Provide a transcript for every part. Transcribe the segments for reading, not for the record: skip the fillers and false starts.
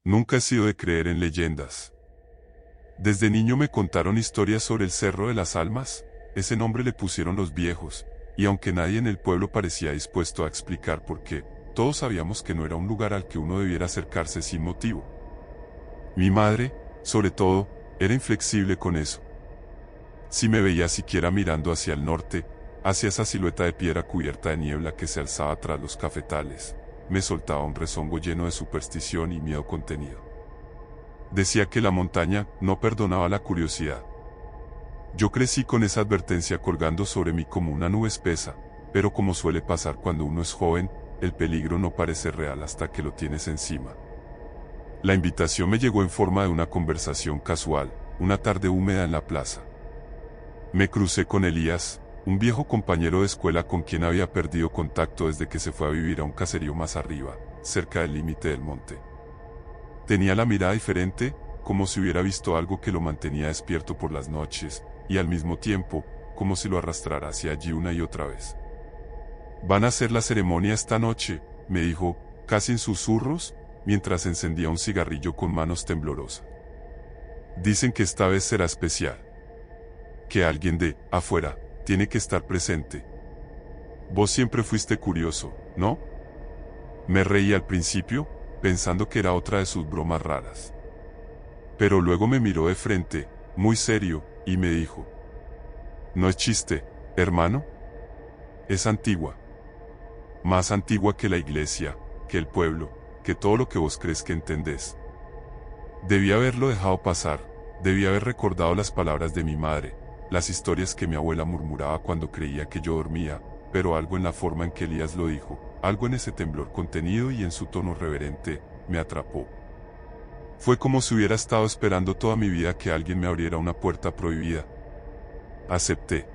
Nunca he sido de creer en leyendas. Desde niño me contaron historias sobre el Cerro de las Almas, ese nombre le pusieron los viejos, y aunque nadie en el pueblo parecía dispuesto a explicar por qué, todos sabíamos que no era un lugar al que uno debiera acercarse sin motivo. Mi madre, sobre todo, era inflexible con eso. Si me veía siquiera mirando hacia el norte, hacia esa silueta de piedra cubierta de niebla que se alzaba tras los cafetales, me soltaba un rezongo lleno de superstición y miedo contenido. Decía que la montaña no perdonaba la curiosidad. Yo crecí con esa advertencia colgando sobre mí como una nube espesa, pero como suele pasar cuando uno es joven, el peligro no parece real hasta que lo tienes encima. La invitación me llegó en forma de una conversación casual, una tarde húmeda en la plaza. Me crucé con Elías, un viejo compañero de escuela con quien había perdido contacto desde que se fue a vivir a un caserío más arriba, cerca del límite del monte. Tenía la mirada diferente, como si hubiera visto algo que lo mantenía despierto por las noches, y al mismo tiempo, como si lo arrastrara hacia allí una y otra vez. «Van a hacer la ceremonia esta noche», me dijo, casi en susurros, mientras encendía un cigarrillo con manos temblorosas. «Dicen que esta vez será especial. Que alguien de afuera tiene que estar presente. Vos siempre fuiste curioso, ¿no?». Me reí al principio, pensando que era otra de sus bromas raras. Pero luego me miró de frente, muy serio, y me dijo: «No es chiste, hermano. Es antigua. Más antigua que la iglesia, que el pueblo, que todo lo que vos crees que entendés». Debí haberlo dejado pasar, debí haber recordado las palabras de mi madre, las historias que mi abuela murmuraba cuando creía que yo dormía, pero algo en la forma en que Elías lo dijo, algo en ese temblor contenido y en su tono reverente, me atrapó. Fue como si hubiera estado esperando toda mi vida que alguien me abriera una puerta prohibida. Acepté.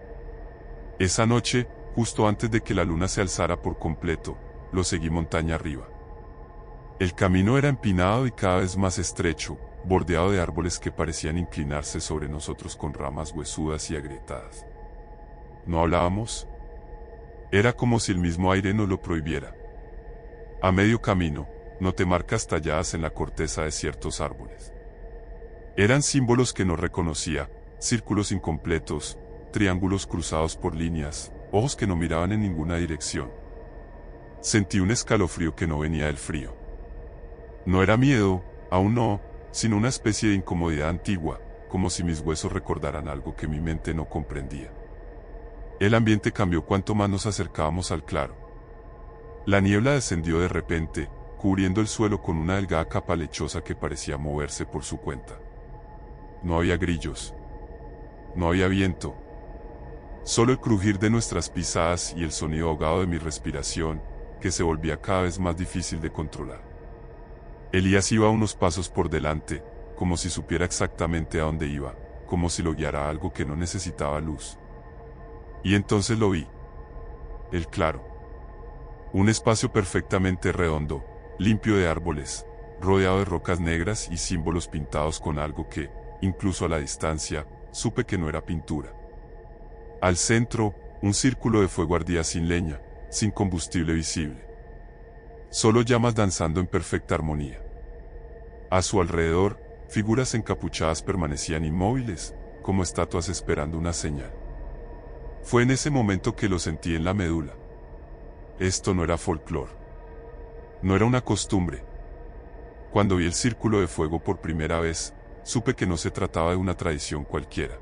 Esa noche, justo antes de que la luna se alzara por completo, lo seguí montaña arriba. El camino era empinado y cada vez más estrecho, bordeado de árboles que parecían inclinarse sobre nosotros con ramas huesudas y agrietadas. No hablábamos. Era como si el mismo aire nos lo prohibiera. A medio camino, noté marcas talladas en la corteza de ciertos árboles. Eran símbolos que no reconocía, círculos incompletos, triángulos cruzados por líneas, ojos que no miraban en ninguna dirección. Sentí un escalofrío que no venía del frío. No era miedo, aún no, sino una especie de incomodidad antigua, como si mis huesos recordaran algo que mi mente no comprendía. El ambiente cambió cuanto más nos acercábamos al claro. La niebla descendió de repente, cubriendo el suelo con una delgada capa lechosa que parecía moverse por su cuenta. No había grillos. No había viento. Solo el crujir de nuestras pisadas y el sonido ahogado de mi respiración, que se volvía cada vez más difícil de controlar. Elías iba unos pasos por delante, como si supiera exactamente a dónde iba, como si lo guiara algo que no necesitaba luz. Y entonces lo vi. El claro. Un espacio perfectamente redondo, limpio de árboles, rodeado de rocas negras y símbolos pintados con algo que, incluso a la distancia, supe que no era pintura. Al centro, un círculo de fuego ardía sin leña, sin combustible visible. Solo llamas danzando en perfecta armonía. A su alrededor, figuras encapuchadas permanecían inmóviles, como estatuas esperando una señal. Fue en ese momento que lo sentí en la médula. Esto no era folclore. No era una costumbre. Cuando vi el círculo de fuego por primera vez, supe que no se trataba de una tradición cualquiera.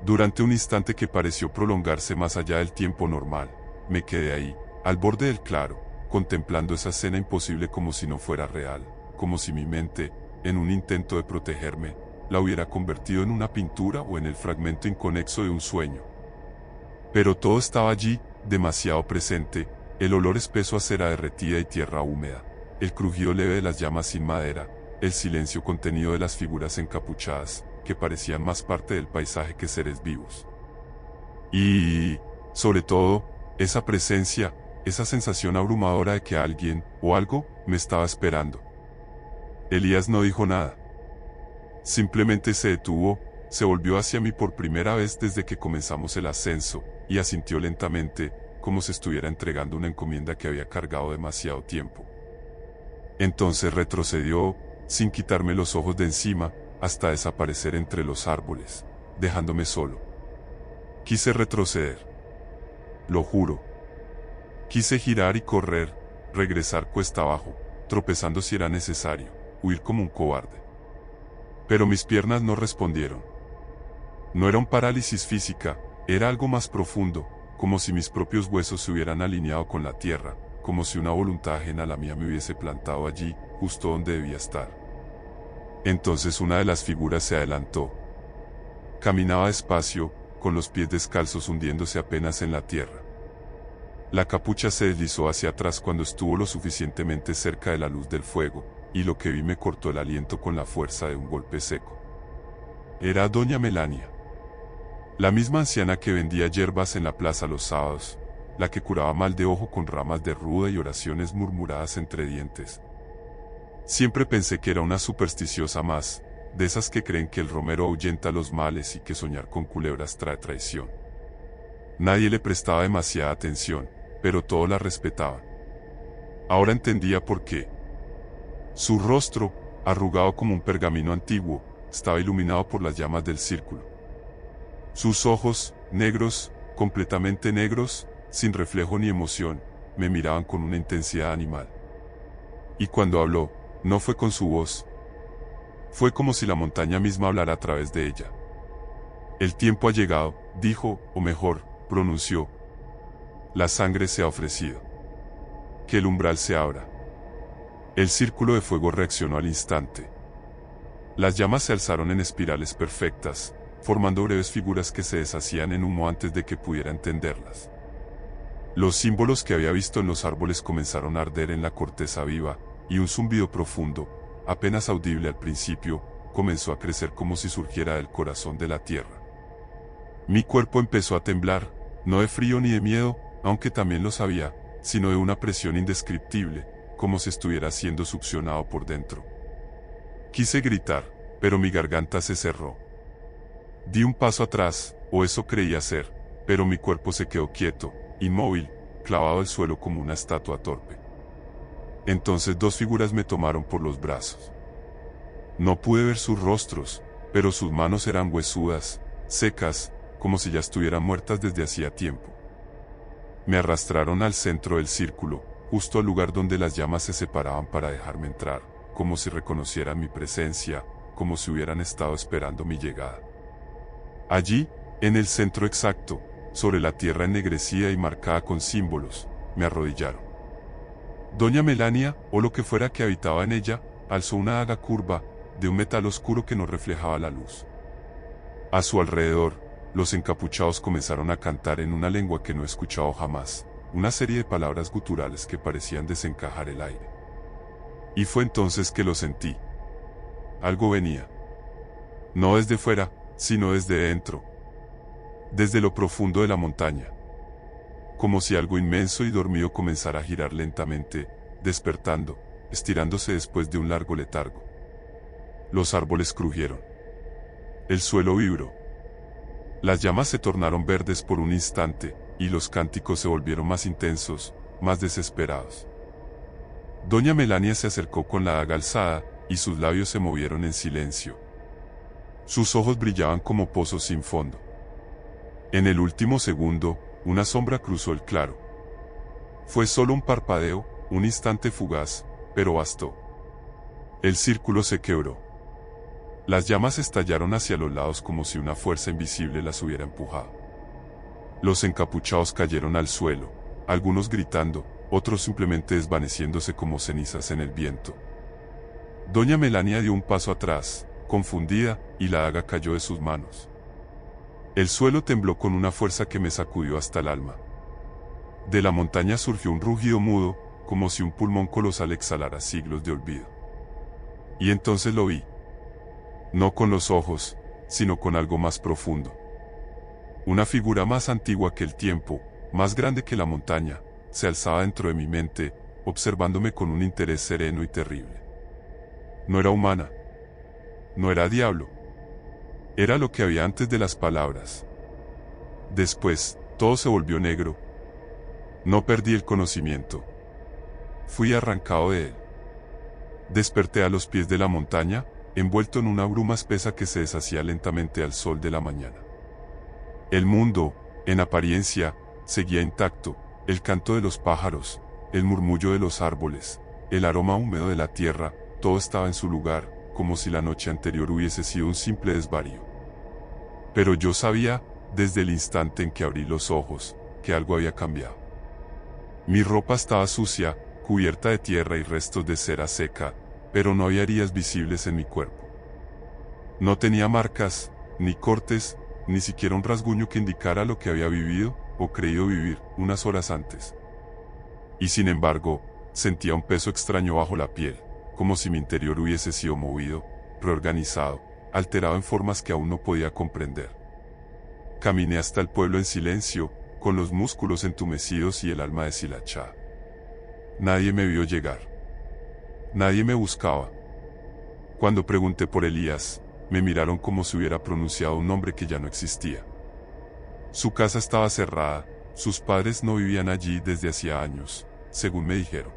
Durante un instante que pareció prolongarse más allá del tiempo normal, me quedé ahí, al borde del claro, contemplando esa escena imposible como si no fuera real, como si mi mente, en un intento de protegerme, la hubiera convertido en una pintura o en el fragmento inconexo de un sueño. Pero todo estaba allí, demasiado presente, el olor espeso a cera derretida y tierra húmeda, el crujido leve de las llamas sin madera, el silencio contenido de las figuras encapuchadas, que parecían más parte del paisaje que seres vivos. Y, sobre todo, esa presencia, esa sensación abrumadora de que alguien, o algo, me estaba esperando. Elías no dijo nada. Simplemente se detuvo, se volvió hacia mí por primera vez desde que comenzamos el ascenso, y asintió lentamente, como si estuviera entregando una encomienda que había cargado demasiado tiempo. Entonces retrocedió, sin quitarme los ojos de encima, hasta desaparecer entre los árboles, dejándome solo. Quise retroceder. Lo juro. Quise girar y correr, regresar cuesta abajo, tropezando si era necesario, huir como un cobarde. Pero mis piernas no respondieron. No era un parálisis física, era algo más profundo, como si mis propios huesos se hubieran alineado con la tierra, como si una voluntad ajena a la mía me hubiese plantado allí, justo donde debía estar. Entonces una de las figuras se adelantó. Caminaba despacio, con los pies descalzos hundiéndose apenas en la tierra. La capucha se deslizó hacia atrás cuando estuvo lo suficientemente cerca de la luz del fuego, y lo que vi me cortó el aliento con la fuerza de un golpe seco. Era doña Melania. La misma anciana que vendía hierbas en la plaza los sábados, la que curaba mal de ojo con ramas de ruda y oraciones murmuradas entre dientes. Siempre pensé que era una supersticiosa más, de esas que creen que el romero ahuyenta los males y que soñar con culebras trae traición. Nadie le prestaba demasiada atención, pero todos la respetaban. Ahora entendía por qué. Su rostro, arrugado como un pergamino antiguo, estaba iluminado por las llamas del círculo. Sus ojos, negros, completamente negros, sin reflejo ni emoción, me miraban con una intensidad animal. Y cuando habló, no fue con su voz. Fue como si la montaña misma hablara a través de ella. El tiempo ha llegado, dijo, o mejor, pronunció. La sangre se ha ofrecido. Que el umbral se abra. El círculo de fuego reaccionó al instante. Las llamas se alzaron en espirales perfectas, formando breves figuras que se deshacían en humo antes de que pudiera entenderlas. Los símbolos que había visto en los árboles comenzaron a arder en la corteza viva, y un zumbido profundo, apenas audible al principio, comenzó a crecer como si surgiera del corazón de la tierra. Mi cuerpo empezó a temblar, no de frío ni de miedo, aunque también lo sabía, sino de una presión indescriptible, como si estuviera siendo succionado por dentro. Quise gritar, pero mi garganta se cerró. Di un paso atrás, o eso creía ser, pero mi cuerpo se quedó quieto, inmóvil, clavado al suelo como una estatua torpe. Entonces dos figuras me tomaron por los brazos. No pude ver sus rostros, pero sus manos eran huesudas, secas, como si ya estuvieran muertas desde hacía tiempo. Me arrastraron al centro del círculo, justo al lugar donde las llamas se separaban para dejarme entrar, como si reconocieran mi presencia, como si hubieran estado esperando mi llegada. Allí, en el centro exacto, sobre la tierra ennegrecida y marcada con símbolos, me arrodillaron. Doña Melania, o lo que fuera que habitaba en ella, alzó una daga curva, de un metal oscuro que no reflejaba la luz. A su alrededor, los encapuchados comenzaron a cantar en una lengua que no he escuchado jamás, una serie de palabras guturales que parecían desencajar el aire. Y fue entonces que lo sentí. Algo venía. No desde fuera, sino desde dentro. Desde lo profundo de la montaña. Como si algo inmenso y dormido comenzara a girar lentamente, despertando, estirándose después de un largo letargo. Los árboles crujieron. El suelo vibró. Las llamas se tornaron verdes por un instante, y los cánticos se volvieron más intensos, más desesperados. Doña Melania se acercó con la daga alzada, y sus labios se movieron en silencio. Sus ojos brillaban como pozos sin fondo. En el último segundo, una sombra cruzó el claro. Fue solo un parpadeo, un instante fugaz, pero bastó. El círculo se quebró. Las llamas estallaron hacia los lados como si una fuerza invisible las hubiera empujado. Los encapuchados cayeron al suelo, algunos gritando, otros simplemente desvaneciéndose como cenizas en el viento. Doña Melania dio un paso atrás, confundida, y la daga cayó de sus manos. El suelo tembló con una fuerza que me sacudió hasta el alma. De la montaña surgió un rugido mudo, como si un pulmón colosal exhalara siglos de olvido. Y entonces lo vi. No con los ojos, sino con algo más profundo. Una figura más antigua que el tiempo, más grande que la montaña, se alzaba dentro de mi mente, observándome con un interés sereno y terrible. No era humana. No era diablo. Era lo que había antes de las palabras. Después, todo se volvió negro. No perdí el conocimiento. Fui arrancado de él. Desperté a los pies de la montaña, envuelto en una bruma espesa que se deshacía lentamente al sol de la mañana. El mundo, en apariencia, seguía intacto, el canto de los pájaros, el murmullo de los árboles, el aroma húmedo de la tierra, todo estaba en su lugar, como si la noche anterior hubiese sido un simple desvarío. Pero yo sabía, desde el instante en que abrí los ojos, que algo había cambiado. Mi ropa estaba sucia, cubierta de tierra y restos de cera seca, pero no había heridas visibles en mi cuerpo. No tenía marcas, ni cortes, ni siquiera un rasguño que indicara lo que había vivido, o creído vivir, unas horas antes. Y sin embargo, sentía un peso extraño bajo la piel, como si mi interior hubiese sido movido, reorganizado, alterado en formas que aún no podía comprender. Caminé hasta el pueblo en silencio, con los músculos entumecidos y el alma deshilachada. Nadie me vio llegar. Nadie me buscaba. Cuando pregunté por Elías, me miraron como si hubiera pronunciado un nombre que ya no existía. Su casa estaba cerrada, sus padres no vivían allí desde hacía años, según me dijeron.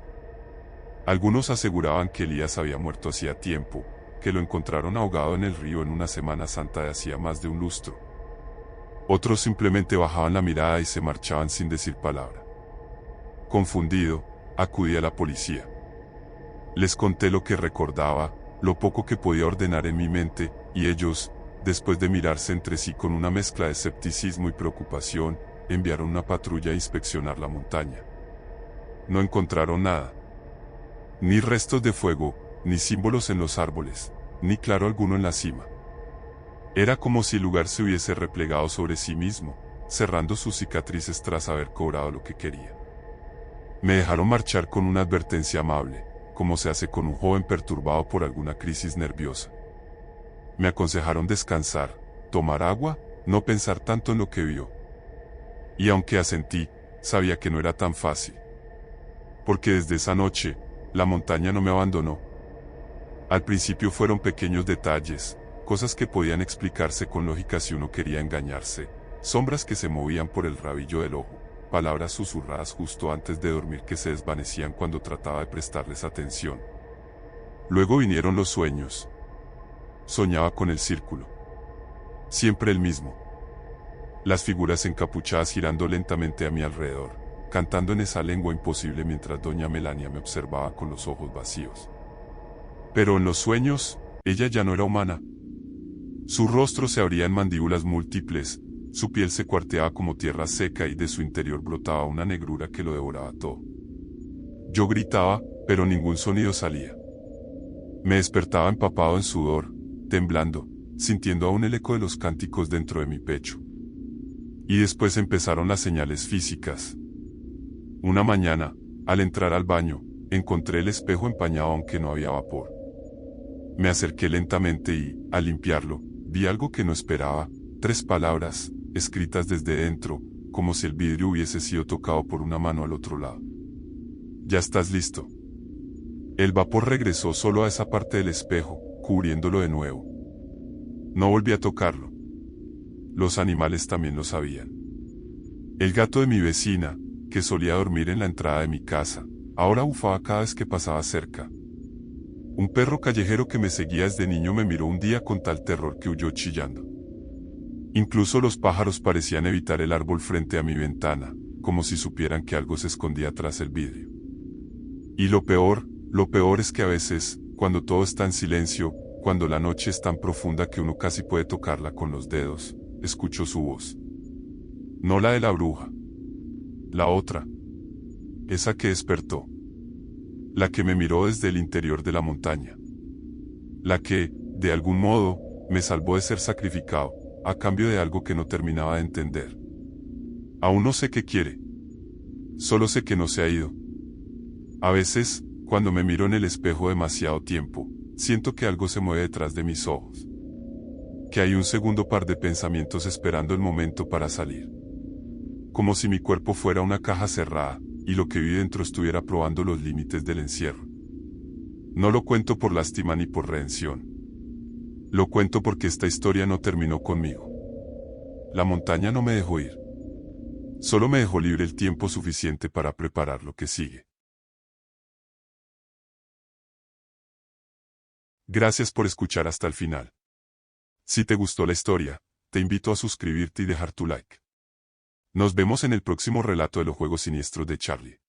Algunos aseguraban que Elías había muerto hacía tiempo, que lo encontraron ahogado en el río en una Semana Santa de hacía más de un lustro. Otros simplemente bajaban la mirada y se marchaban sin decir palabra. Confundido, acudí a la policía. Les conté lo que recordaba, lo poco que podía ordenar en mi mente, y ellos, después de mirarse entre sí con una mezcla de escepticismo y preocupación, enviaron una patrulla a inspeccionar la montaña. No encontraron nada. Ni restos de fuego, ni símbolos en los árboles, ni claro alguno en la cima. Era como si el lugar se hubiese replegado sobre sí mismo, cerrando sus cicatrices tras haber cobrado lo que quería. Me dejaron marchar con una advertencia amable, como se hace con un joven perturbado por alguna crisis nerviosa. Me aconsejaron descansar, tomar agua, no pensar tanto en lo que vio. Y aunque asentí, sabía que no era tan fácil. Porque desde esa noche, la montaña no me abandonó. Al principio fueron pequeños detalles, cosas que podían explicarse con lógica si uno quería engañarse, sombras que se movían por el rabillo del ojo, palabras susurradas justo antes de dormir que se desvanecían cuando trataba de prestarles atención. Luego vinieron los sueños. Soñaba con el círculo. Siempre el mismo. Las figuras encapuchadas girando lentamente a mi alrededor, cantando en esa lengua imposible mientras doña Melania me observaba con los ojos vacíos. Pero en los sueños, ella ya no era humana. Su rostro se abría en mandíbulas múltiples, su piel se cuarteaba como tierra seca y de su interior brotaba una negrura que lo devoraba todo. Yo gritaba, pero ningún sonido salía. Me despertaba empapado en sudor, temblando, sintiendo aún el eco de los cánticos dentro de mi pecho. Y después empezaron las señales físicas. Una mañana, al entrar al baño, encontré el espejo empañado aunque no había vapor. Me acerqué lentamente y, al limpiarlo, vi algo que no esperaba, 3 palabras, escritas desde dentro, como si el vidrio hubiese sido tocado por una mano al otro lado. Ya estás listo. El vapor regresó solo a esa parte del espejo, cubriéndolo de nuevo. No volví a tocarlo. Los animales también lo sabían. El gato de mi vecina, que solía dormir en la entrada de mi casa, ahora bufaba cada vez que pasaba cerca. Un perro callejero que me seguía desde niño me miró un día con tal terror que huyó chillando. Incluso los pájaros parecían evitar el árbol frente a mi ventana, como si supieran que algo se escondía tras el vidrio. Y lo peor es que a veces, cuando todo está en silencio, cuando la noche es tan profunda que uno casi puede tocarla con los dedos, escucho su voz. No la de la bruja. La otra. Esa que despertó. La que me miró desde el interior de la montaña. La que, de algún modo, me salvó de ser sacrificado, a cambio de algo que no terminaba de entender. Aún no sé qué quiere. Solo sé que no se ha ido. A veces, cuando me miro en el espejo demasiado tiempo, siento que algo se mueve detrás de mis ojos. Que hay un segundo par de pensamientos esperando el momento para salir. Como si mi cuerpo fuera una caja cerrada, y lo que vive dentro estuviera probando los límites del encierro. No lo cuento por lástima ni por redención. Lo cuento porque esta historia no terminó conmigo. La montaña no me dejó ir. Solo me dejó libre el tiempo suficiente para preparar lo que sigue. Gracias por escuchar hasta el final. Si te gustó la historia, te invito a suscribirte y dejar tu like. Nos vemos en el próximo relato de los juegos siniestros de Charlie.